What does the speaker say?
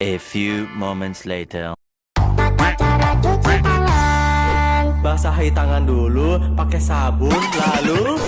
A few moments later. Cara cuci tangan. Basahi tangan dulu pakai sabun, lalu